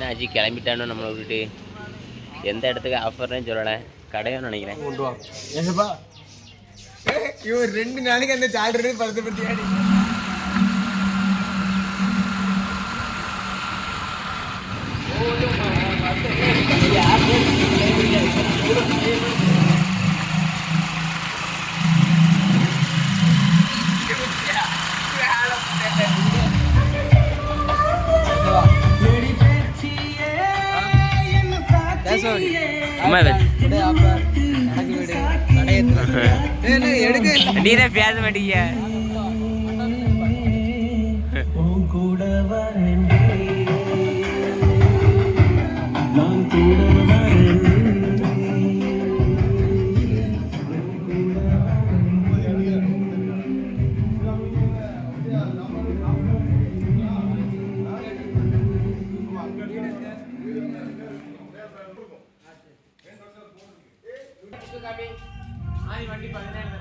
என்ன ஆச்சு கிளம்பிட்டானோ நம்மளை விட்டுட்டு. எந்த இடத்துக்கு ஆஃபர்னு சொல்லலை, கடையும் நினைக்கிறேன். கொண்டு வா ஏப்பா இவன் 2 நாளைக்கு அந்த சால்டர் படத்தை பற்றி ஆடி நீதான் பேச மாட்டீங்க. வண்டி 17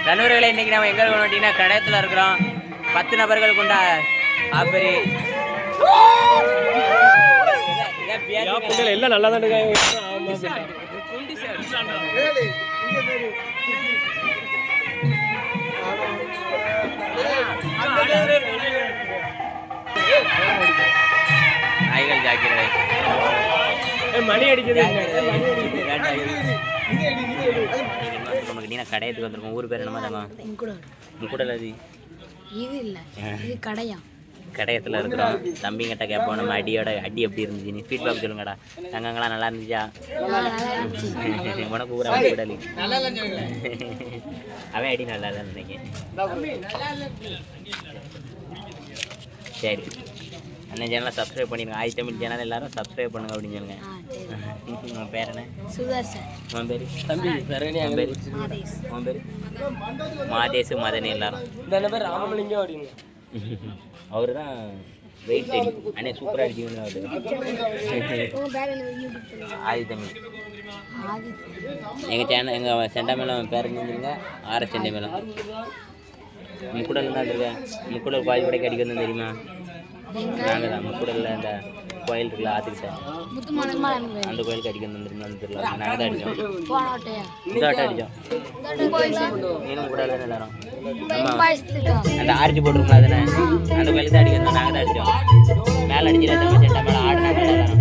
நண்பர்களை இன்னைக்கு நம்ம எங்கே இருக்கோம் அப்படின்னா கடையத்தில் இருக்கிறோம். 10 நபர்கள் கொண்ட ஆப்பரி எல்லாம் நல்லா தான் இருக்காங்க. நாய்கள் ஜாக்கிரதை. மணி அடிக்குது. நமக்கு நீனா கடையத்துக்கு வந்திருக்கோம். ஊர் பேர் என்னமா தாங்க? முக்குடல். அது இது இல்லை, இது கடையா? கடையத்தில் இருக்கிறோம். தம்பிங்கிட்ட கேட்போம் நம்ம அடி எப்படி இருந்துச்சு, நீ ஃபீட்பேக் சொல்லுங்கடா. தங்கங்களாம் நல்லா இருந்துச்சா? உனக்கு ஊரா முக்குடல். அவன் அடி நல்லா தான் நினைக்கிறேன். சரி, அண்ணன் சேனலை சப்ஸ்கிரைப் பண்ணிடுங்க. ஆய் தமிழ் சேனல் எல்லாரும் சப்ஸ்கிரைப் பண்ணுங்க அப்படின்னு சொல்லுங்க. உன் பேர் என்ன? சுதர்சன். உன் பேர்? தம்பி உன் பேர்? உன் பேர்? மாதேஷ் மதனி எல்லாரும். இந்த பேர் ராமலிங்கம் அப்படின்னு. அவரு தான் வெயிட் அடி அண்ணே சூப்பராக அடிக்கணும். ஆதி தமிழ் எங்கள் சேனல் எங்கள் செண்டா மேலம் பேர் செஞ்சுருங்க. ஆர்எஸ் செண்டை மேலம் முக்குடல் தான் இருக்கேன். முக்குடல் கோயில் கடைக்கு அடிக்க வந்து தெரியுமா? நாங்கள் தான் முக்குடலில் இந்த கோயில் இருக்குல்ல ஆற்றுக்கிட்ட, அந்த கோயிலுக்கு அடிக்க வந்துருந்தோம். தெரியல, நாங்கள் தான் அடித்தோம். இந்த ஆட்டை அடித்தோம். நீனும் முக்குடல் தானே எல்லாரும்? அந்த ஆர்ச்சி போட்டிருக்கோம் தானே, அந்த கோயிலுக்கு தான் அடிக்க வந்தோம். நாங்கள் தான் அடித்தோம். மேலே அடிச்சிட தம்பி செண்டா மேலே ஆடினாங்க எல்லாரும்.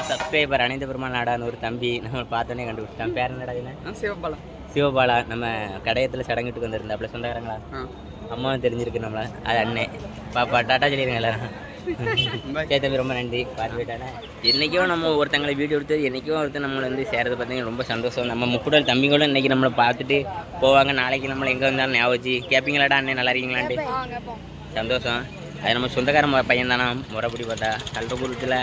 சப்ஸ்கிரைபர் அனைத்து பெருமாள் நாடான்னு ஒரு தம்பி நம்ம பார்த்தோன்னே கண்டுபிடிச்சான். பேர் என்னடா? சிவபாலா. சிவபாலா. நம்ம கடையத்தில் சடங்குட்டுக்கு வந்திருந்தா அப்படி சொந்தக்காரங்களா? அம்மாவும் தெரிஞ்சிருக்கு நம்மள. அது அண்ணே. பாப்பா டாட்டா சொல்லிடுங்க எல்லாரும். சரி தம்பி, ரொம்ப நன்றி. பார்த்து போயிட்டானே. என்றைக்கும் நம்ம ஒருத்தங்களை வீடியோ எடுத்து என்றைக்கும் ஒருத்தர் நம்மளை வந்து சேரது பார்த்தீங்கன்னா ரொம்ப சந்தோஷம். நம்ம முக்குடல் தம்பிங்களும் இன்றைக்கி நம்மளை பார்த்துட்டு போவாங்க. நாளைக்கு நம்மளை எங்கே வந்தாலும் ஞாபகம் வச்சு கேட்பீங்களாடா அண்ணே நல்லா இருக்கீங்களான்ட்டு. சந்தோஷம். அது நம்ம சொந்தக்கார பையன் தானே. முறைப்படி பார்த்தா கல்றகுளத்தில்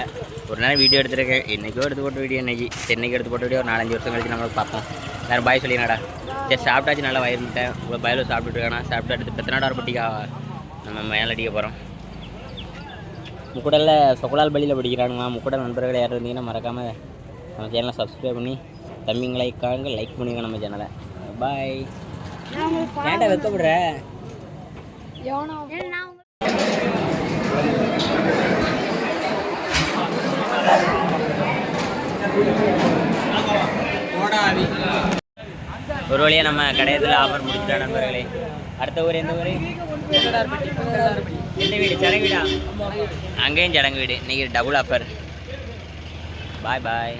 ஒரு நாள் வீடியோ எடுத்துருக்கேன். என்றைக்கோ எடுத்து போட்ட வீடியோ இன்றைக்கி சென்னைக்கு எடுத்து போட்ட வீடியோ ஒரு 4-5 வருஷம் கழிச்சு நம்மளுக்கு பார்ப்போம். வேறு பாய் சொல்லிங்கடா. சரி சாப்பிட்டாச்சு, நல்லா வயிறுட்டேன். உங்கள் பயலில் சாப்பிட்டுட்டு இருக்கானா? சாப்பிட்டு அடுத்து பெத்தநாடார் பட்டிக்கா நம்ம மேலே அடிக்க போகிறோம். முக்குடலில் சொக்கலால் பள்ளியில் படிக்கிறானுங்க. முக்குடல் நண்பர்கள் யாரும் இருந்தீங்கன்னா மறக்காமல் நம்ம சேனலை சப்ஸ்கிரைப் பண்ணி தம்பிங்களைக்காக லைக் பண்ணுங்க நம்ம சேனலை. பாய். ஏன்டா வைக்கப்படுற? ஒரு வழியாக நம்ம கடையத்தில் ஆஃபர் முடிச்சிட்டோம் நண்பர்களே. அடுத்த ஊர் எந்த ஊர்? எந்த வீடு? சடங்கு வீடா? அங்கேயும் சடங்கு வீடு. இன்றைக்கி டபுள் ஆஃபர். பாய் பாய்.